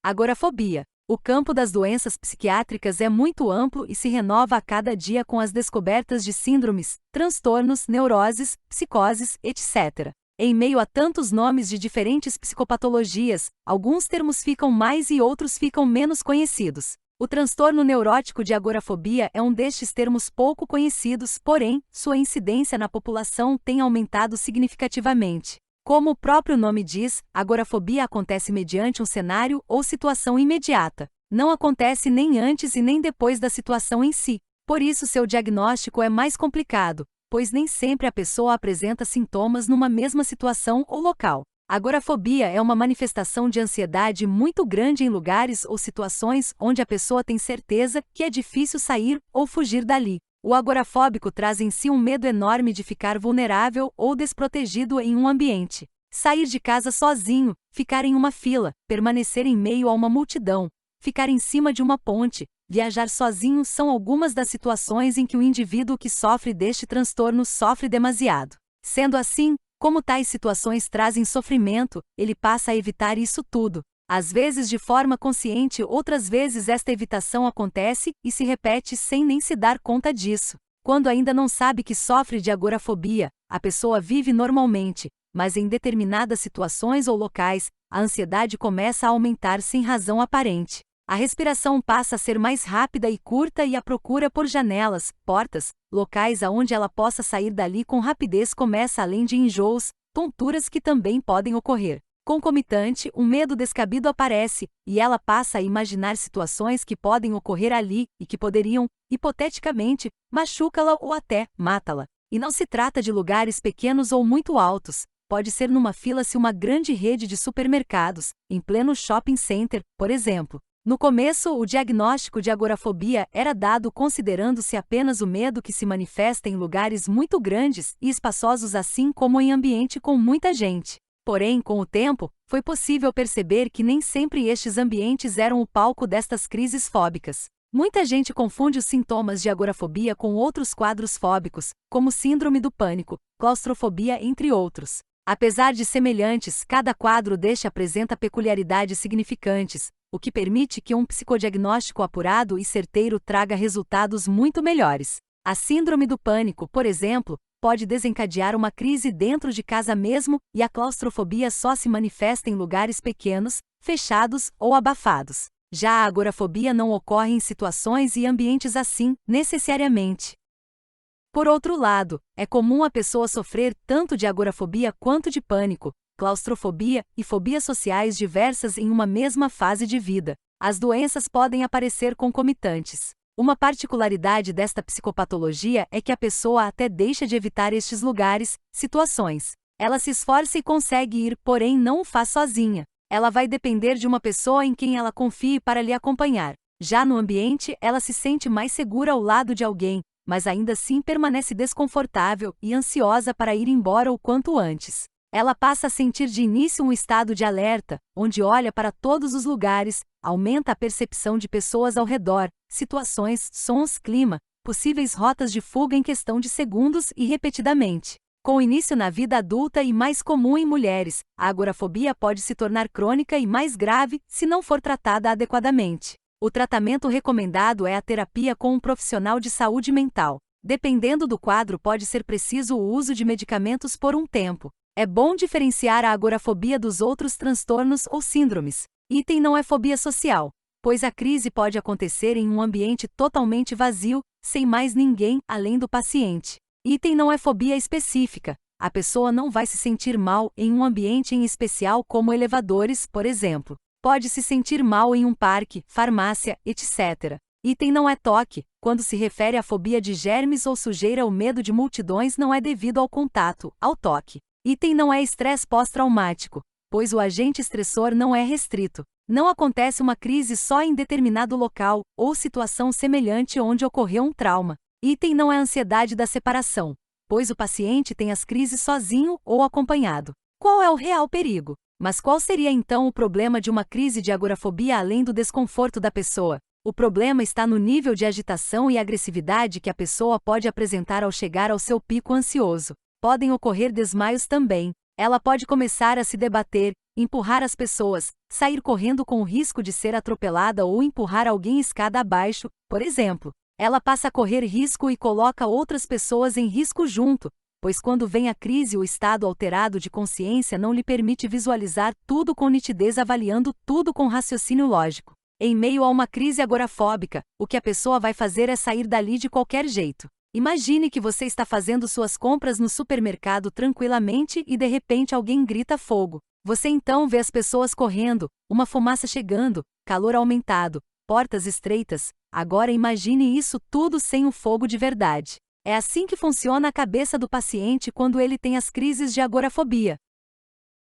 Agorafobia. O campo das doenças psiquiátricas é muito amplo e se renova a cada dia com as descobertas de síndromes, transtornos, neuroses, psicoses, etc. Em meio a tantos nomes de diferentes psicopatologias, alguns termos ficam mais e outros ficam menos conhecidos. O transtorno neurótico de agorafobia é um destes termos pouco conhecidos, porém, sua incidência na população tem aumentado significativamente. Como o próprio nome diz, agorafobia acontece mediante um cenário ou situação imediata. Não acontece nem antes e nem depois da situação em si. Por isso seu diagnóstico é mais complicado, pois nem sempre a pessoa apresenta sintomas numa mesma situação ou local. Agorafobia é uma manifestação de ansiedade muito grande em lugares ou situações onde a pessoa tem certeza que é difícil sair ou fugir dali. O agorafóbico traz em si um medo enorme de ficar vulnerável ou desprotegido em um ambiente. Sair de casa sozinho, ficar em uma fila, permanecer em meio a uma multidão, ficar em cima de uma ponte, viajar sozinho são algumas das situações em que o indivíduo que sofre deste transtorno sofre demasiado. Sendo assim, como tais situações trazem sofrimento, ele passa a evitar isso tudo. Às vezes de forma consciente, outras vezes esta evitação acontece e se repete sem nem se dar conta disso. Quando ainda não sabe que sofre de agorafobia, a pessoa vive normalmente, mas em determinadas situações ou locais, a ansiedade começa a aumentar sem razão aparente. A respiração passa a ser mais rápida e curta e a procura por janelas, portas, locais aonde ela possa sair dali com rapidez começa além de enjoos, tonturas que também podem ocorrer. Concomitante, um medo descabido aparece, e ela passa a imaginar situações que podem ocorrer ali e que poderiam, hipoteticamente, machucá-la ou até matá-la. E não se trata de lugares pequenos ou muito altos, pode ser numa fila-se uma grande rede de supermercados, em pleno shopping center, por exemplo. No começo, o diagnóstico de agorafobia era dado considerando-se apenas o medo que se manifesta em lugares muito grandes e espaçosos assim como em ambiente com muita gente. Porém, com o tempo, foi possível perceber que nem sempre estes ambientes eram o palco destas crises fóbicas. Muita gente confunde os sintomas de agorafobia com outros quadros fóbicos, como síndrome do pânico, claustrofobia, entre outros. Apesar de semelhantes, cada quadro deste apresenta peculiaridades significantes, o que permite que um psicodiagnóstico apurado e certeiro traga resultados muito melhores. A síndrome do pânico, por exemplo, pode desencadear uma crise dentro de casa mesmo, e a claustrofobia só se manifesta em lugares pequenos, fechados ou abafados. Já a agorafobia não ocorre em situações e ambientes assim, necessariamente. Por outro lado, é comum a pessoa sofrer tanto de agorafobia quanto de pânico, claustrofobia e fobias sociais diversas em uma mesma fase de vida. As doenças podem aparecer concomitantes. Uma particularidade desta psicopatologia é que a pessoa até deixa de evitar estes lugares, situações. Ela se esforça e consegue ir, porém não o faz sozinha. Ela vai depender de uma pessoa em quem ela confie para lhe acompanhar. Já no ambiente, ela se sente mais segura ao lado de alguém, mas ainda assim permanece desconfortável e ansiosa para ir embora o quanto antes. Ela passa a sentir de início um estado de alerta, onde olha para todos os lugares, aumenta a percepção de pessoas ao redor, situações, sons, clima, possíveis rotas de fuga em questão de segundos e repetidamente. Com início na vida adulta e mais comum em mulheres, a agorafobia pode se tornar crônica e mais grave se não for tratada adequadamente. O tratamento recomendado é a terapia com um profissional de saúde mental. Dependendo do quadro, pode ser preciso o uso de medicamentos por um tempo. É bom diferenciar a agorafobia dos outros transtornos ou síndromes. Item não é fobia social, pois a crise pode acontecer em um ambiente totalmente vazio, sem mais ninguém além do paciente. Item não é fobia específica. A pessoa não vai se sentir mal em um ambiente em especial como elevadores, por exemplo. Pode se sentir mal em um parque, farmácia, etc. Item não é toque. Quando se refere à fobia de germes ou sujeira, o medo de multidões não é devido ao contato, ao toque. Item não é estresse pós-traumático, pois o agente estressor não é restrito. Não acontece uma crise só em determinado local ou situação semelhante onde ocorreu um trauma. Item não é ansiedade da separação, pois o paciente tem as crises sozinho ou acompanhado. Qual é o real perigo? Mas qual seria então o problema de uma crise de agorafobia além do desconforto da pessoa? O problema está no nível de agitação e agressividade que a pessoa pode apresentar ao chegar ao seu pico ansioso. Podem ocorrer desmaios também. Ela pode começar a se debater, empurrar as pessoas, sair correndo com o risco de ser atropelada ou empurrar alguém escada abaixo, por exemplo. Ela passa a correr risco e coloca outras pessoas em risco junto, pois quando vem a crise o estado alterado de consciência não lhe permite visualizar tudo com nitidez, avaliando tudo com raciocínio lógico. Em meio a uma crise agorafóbica, o que a pessoa vai fazer é sair dali de qualquer jeito. Imagine que você está fazendo suas compras no supermercado tranquilamente e de repente alguém grita fogo. Você então vê as pessoas correndo, uma fumaça chegando, calor aumentado, portas estreitas. Agora imagine isso tudo sem o fogo de verdade. É assim que funciona a cabeça do paciente quando ele tem as crises de agorafobia.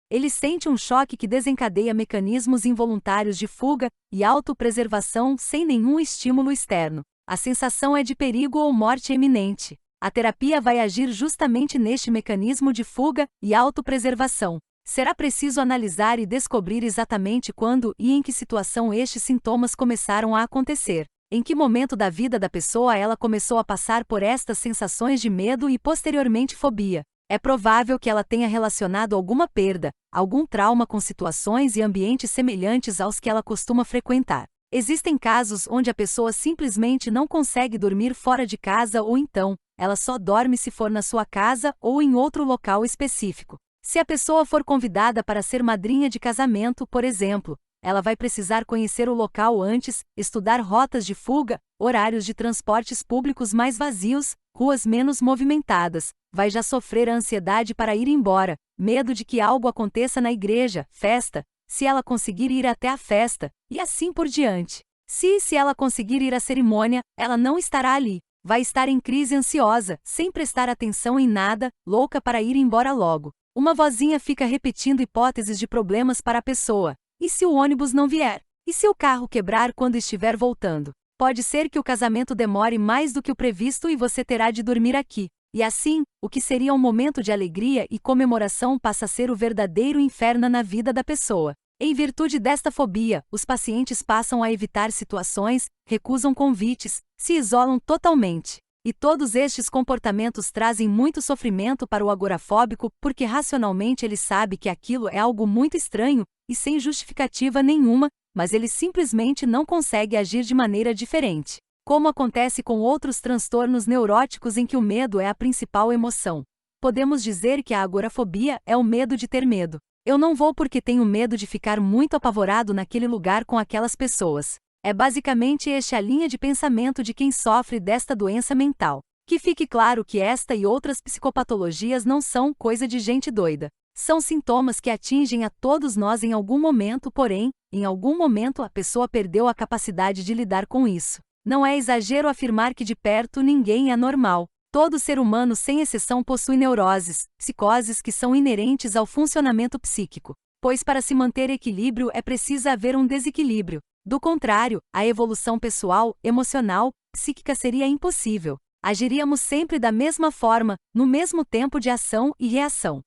Ele sente um choque que desencadeia mecanismos involuntários de fuga e autopreservação sem nenhum estímulo externo. A sensação é de perigo ou morte iminente. A terapia vai agir justamente neste mecanismo de fuga e autopreservação. Será preciso analisar e descobrir exatamente quando e em que situação estes sintomas começaram a acontecer. Em que momento da vida da pessoa ela começou a passar por estas sensações de medo e posteriormente fobia. É provável que ela tenha relacionado alguma perda, algum trauma com situações e ambientes semelhantes aos que ela costuma frequentar. Existem casos onde a pessoa simplesmente não consegue dormir fora de casa ou então, ela só dorme se for na sua casa ou em outro local específico. Se a pessoa for convidada para ser madrinha de casamento, por exemplo, ela vai precisar conhecer o local antes, estudar rotas de fuga, horários de transportes públicos mais vazios, ruas menos movimentadas, vai já sofrer a ansiedade para ir embora, medo de que algo aconteça na igreja, festa, se ela conseguir ir até a festa, e assim por diante. Se ela conseguir ir à cerimônia, ela não estará ali, vai estar em crise ansiosa, sem prestar atenção em nada, louca para ir embora logo. Uma vozinha fica repetindo hipóteses de problemas para a pessoa. E se o ônibus não vier? E se o carro quebrar quando estiver voltando? Pode ser que o casamento demore mais do que o previsto e você terá de dormir aqui. E assim, o que seria um momento de alegria e comemoração passa a ser o verdadeiro inferno na vida da pessoa. Em virtude desta fobia, os pacientes passam a evitar situações, recusam convites, se isolam totalmente. E todos estes comportamentos trazem muito sofrimento para o agorafóbico porque racionalmente ele sabe que aquilo é algo muito estranho e sem justificativa nenhuma, mas ele simplesmente não consegue agir de maneira diferente. Como acontece com outros transtornos neuróticos em que o medo é a principal emoção. Podemos dizer que a agorafobia é o medo de ter medo. Eu não vou porque tenho medo de ficar muito apavorado naquele lugar com aquelas pessoas. É basicamente esta a linha de pensamento de quem sofre desta doença mental. Que fique claro que esta e outras psicopatologias não são coisa de gente doida. São sintomas que atingem a todos nós em algum momento, porém, em algum momento a pessoa perdeu a capacidade de lidar com isso. Não é exagero afirmar que de perto ninguém é normal. Todo ser humano sem exceção possui neuroses, psicoses que são inerentes ao funcionamento psíquico. Pois para se manter equilíbrio é preciso haver um desequilíbrio. Do contrário, a evolução pessoal, emocional, psíquica seria impossível. Agiríamos sempre da mesma forma, no mesmo tempo de ação e reação.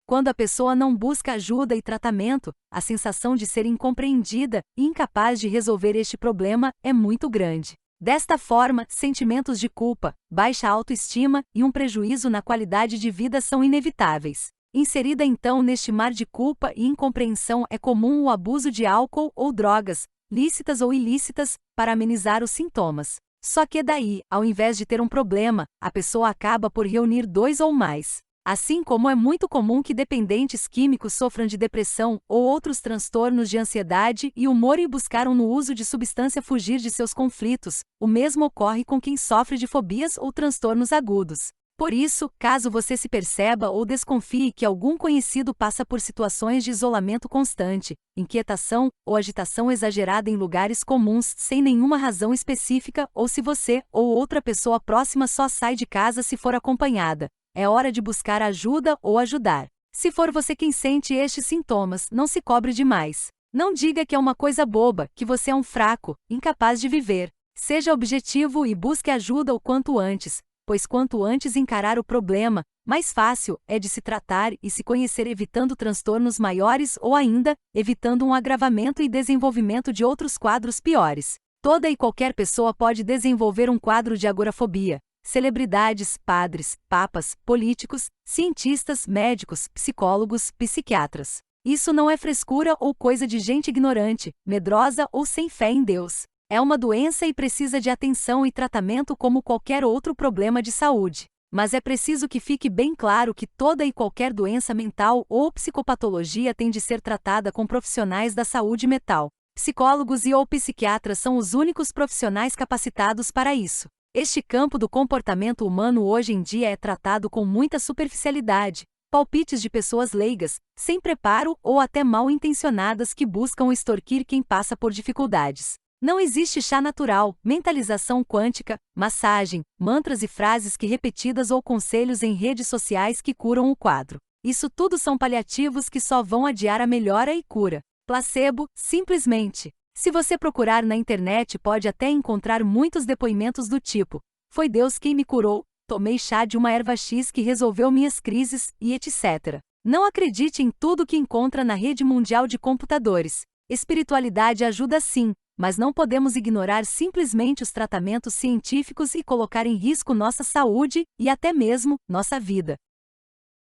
Quando a pessoa não busca ajuda e tratamento, a sensação de ser incompreendida e incapaz de resolver este problema é muito grande. Desta forma, sentimentos de culpa, baixa autoestima e um prejuízo na qualidade de vida são inevitáveis. Inserida então neste mar de culpa e incompreensão é comum o abuso de álcool ou drogas, lícitas ou ilícitas, para amenizar os sintomas. Só que daí, ao invés de ter um problema, a pessoa acaba por reunir dois ou mais. Assim como é muito comum que dependentes químicos sofram de depressão ou outros transtornos de ansiedade e humor e buscaram no uso de substância fugir de seus conflitos, o mesmo ocorre com quem sofre de fobias ou transtornos agudos. Por isso, caso você se perceba ou desconfie que algum conhecido passa por situações de isolamento constante, inquietação ou agitação exagerada em lugares comuns sem nenhuma razão específica ou se você ou outra pessoa próxima só sai de casa se for acompanhada, é hora de buscar ajuda ou ajudar. Se for você quem sente estes sintomas, não se cobre demais. Não diga que é uma coisa boba, que você é um fraco, incapaz de viver. Seja objetivo e busque ajuda o quanto antes, pois quanto antes encarar o problema, mais fácil é de se tratar e se conhecer, evitando transtornos maiores ou ainda, evitando um agravamento e desenvolvimento de outros quadros piores. Toda e qualquer pessoa pode desenvolver um quadro de agorafobia. Celebridades, padres, papas, políticos, cientistas, médicos, psicólogos, psiquiatras. Isso não é frescura ou coisa de gente ignorante, medrosa ou sem fé em Deus. É uma doença e precisa de atenção e tratamento como qualquer outro problema de saúde. Mas é preciso que fique bem claro que toda e qualquer doença mental ou psicopatologia tem de ser tratada com profissionais da saúde mental. Psicólogos e ou psiquiatras são os únicos profissionais capacitados para isso. Este campo do comportamento humano hoje em dia é tratado com muita superficialidade, palpites de pessoas leigas, sem preparo ou até mal intencionadas que buscam extorquir quem passa por dificuldades. Não existe chá natural, mentalização quântica, massagem, mantras e frases que repetidas ou conselhos em redes sociais que curam o quadro. Isso tudo são paliativos que só vão adiar a melhora e cura. Placebo, simplesmente. Se você procurar na internet pode até encontrar muitos depoimentos do tipo: foi Deus quem me curou, tomei chá de uma erva X que resolveu minhas crises, e etc. Não acredite em tudo que encontra na rede mundial de computadores. Espiritualidade ajuda sim, mas não podemos ignorar simplesmente os tratamentos científicos e colocar em risco nossa saúde e até mesmo nossa vida.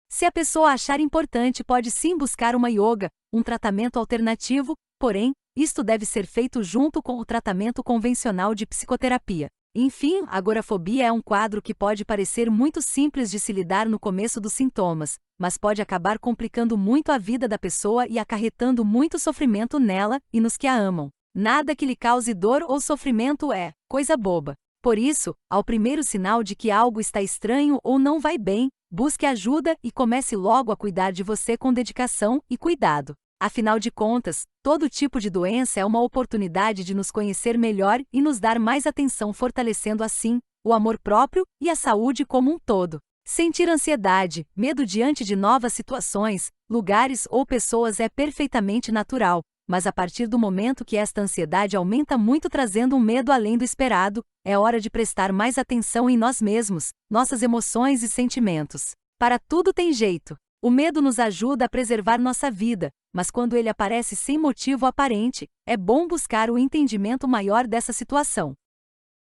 Se a pessoa achar importante, pode sim buscar uma yoga, um tratamento alternativo, porém, isto deve ser feito junto com o tratamento convencional de psicoterapia. Enfim, a agorafobia é um quadro que pode parecer muito simples de se lidar no começo dos sintomas, mas pode acabar complicando muito a vida da pessoa e acarretando muito sofrimento nela e nos que a amam. Nada que lhe cause dor ou sofrimento é coisa boba. Por isso, ao primeiro sinal de que algo está estranho ou não vai bem, busque ajuda e comece logo a cuidar de você com dedicação e cuidado. Afinal de contas, todo tipo de doença é uma oportunidade de nos conhecer melhor e nos dar mais atenção, fortalecendo assim o amor próprio e a saúde como um todo. Sentir ansiedade, medo diante de novas situações, lugares ou pessoas é perfeitamente natural, mas a partir do momento que esta ansiedade aumenta muito, trazendo um medo além do esperado, é hora de prestar mais atenção em nós mesmos, nossas emoções e sentimentos. Para tudo tem jeito. O medo nos ajuda a preservar nossa vida, mas quando ele aparece sem motivo aparente, é bom buscar o entendimento maior dessa situação.